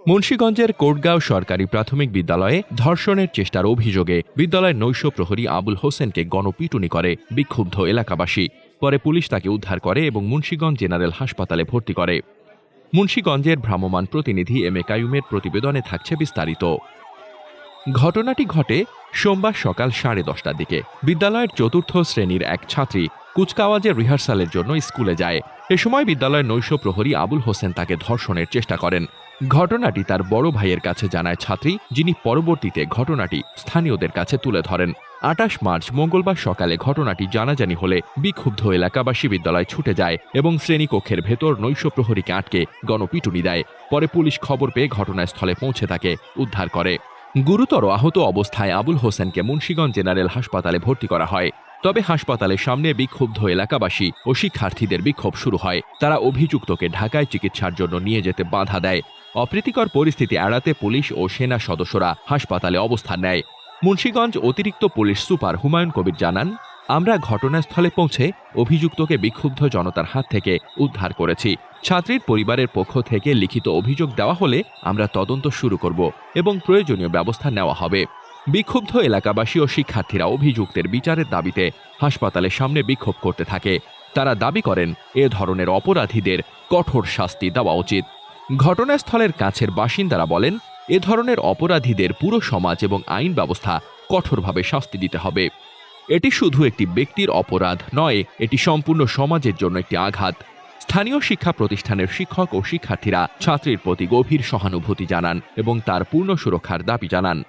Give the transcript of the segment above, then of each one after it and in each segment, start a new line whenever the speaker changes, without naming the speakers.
মুন্সিগঞ্জের কোটগাঁও সরকারি প্রাথমিক বিদ্যালয়ে ধর্ষণের চেষ্টার অভিযোগে বিদ্যালয়ের নৈশ প্রহরী আবুল হোসেনকে গণপিটুনি করে বিক্ষুব্ধ এলাকাবাসী। পরে পুলিশ তাকে উদ্ধার করে এবং মুন্সিগঞ্জ জেনারেল হাসপাতালে ভর্তি করে। মুন্সিগঞ্জের ভ্রাম্যমাণ প্রতিনিধি এম এ কাইয়ুমের প্রতিবেদনে থাকছে বিস্তারিত। ঘটনাটি ঘটে সোমবার সকাল 10:30টার দিকে। বিদ্যালয়ের চতুর্থ শ্রেণীর এক ছাত্রী কুচকাওয়াজের রিহার্সালের জন্য স্কুলে যায়। এ সময় বিদ্যালয়ের নৈশ প্রহরী আবুল হোসেন তাকে ধর্ষণের চেষ্টা করেন। ঘটনাটি তার বড় ভাইয়ের কাছে জানায় ছাত্রী, যিনি পরবর্তীতে ঘটনাটি স্থানীয়দের কাছে তুলে ধরেন। 28 মার্চ মঙ্গলবার সকালে ঘটনাটি জানাজানি হলে বিক্ষুব্ধ এলাকাবাসী বিদ্যালয়ে ছুটে যায় এবং শ্রেণীকক্ষের ভেতর নৈশ প্রহরীকে আটকে গণপিটুনি দেয়। পরে পুলিশ খবর পেয়ে ঘটনাস্থলে পৌঁছে তাকে উদ্ধার করে। গুরুতর আহত অবস্থায় আবুল হোসেনকে মুন্সিগঞ্জ জেনারেল হাসপাতালে ভর্তি করা হয়। তবে হাসপাতালের সামনে বিক্ষুব্ধ এলাকাবাসী ও শিক্ষার্থীদের বিক্ষোভ শুরু হয়। তারা অভিযুক্তকে ঢাকায় চিকিৎসার জন্য নিয়ে যেতে বাধা দেয়। অপ্রীতিকর পরিস্থিতি এড়াতে পুলিশ ও সেনা সদস্যরা হাসপাতালে অবস্থান নেয়। মুন্সিগঞ্জ অতিরিক্ত পুলিশ সুপার হুমায়ুন কবির জানান, আমরা ঘটনাস্থলে পৌঁছে অভিযুক্তকে বিক্ষুব্ধ জনতার হাত থেকে উদ্ধার করেছি। ছাত্রীর পরিবারের পক্ষ থেকে লিখিত অভিযোগ দেওয়া হলে আমরা তদন্ত শুরু করব এবং প্রয়োজনীয় ব্যবস্থা নেওয়া হবে। বিক্ষুব্ধ এলাকাবাসী ও শিক্ষার্থীরা অভিযুক্তের বিচারের দাবিতে হাসপাতালের সামনে বিক্ষোভ করতে থাকে। তারা দাবি করেন এ ধরনের অপরাধীদের কঠোর শাস্তি দেওয়া উচিত। ঘটনাস্থলের কাছের বাসিন্দারা বলেন, এ ধরনের অপরাধীদের পুরো সমাজ এবং আইন ব্যবস্থা কঠোরভাবে শাস্তি দিতে হবে। এটি শুধু একটি ব্যক্তির অপরাধ নয়, এটি সম্পূর্ণ সমাজের জন্য একটি আঘাত। স্থানীয় শিক্ষা প্রতিষ্ঠানের শিক্ষক ও শিক্ষার্থীরা ছাত্রীর প্রতি গভীর সহানুভূতি জানান এবং তার পূর্ণ সুরক্ষার দাবি জানান।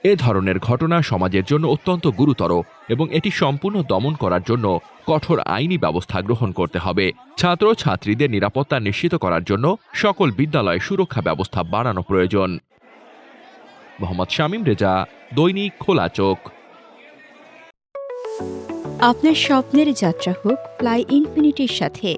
এ ধরনের ঘটনা সমাজের জন্য অত্যন্ত গুরুতর এবং এটি সম্পূর্ণ দমন করার জন্য কঠোর আইনি ব্যবস্থা গ্রহণ করতে হবে। ছাত্র ছাত্রীদের নিরাপত্তা নিশ্চিত করার জন্য সকল বিদ্যালয়ে সুরক্ষা ব্যবস্থা বাড়ানো প্রয়োজন। মোহাম্মদ শামীম রেজা, দৈনিক খোলা চোখ।
আপনার স্বপ্নের যাত্রা হোক ফ্লাই ইনফিনিটির সাথে।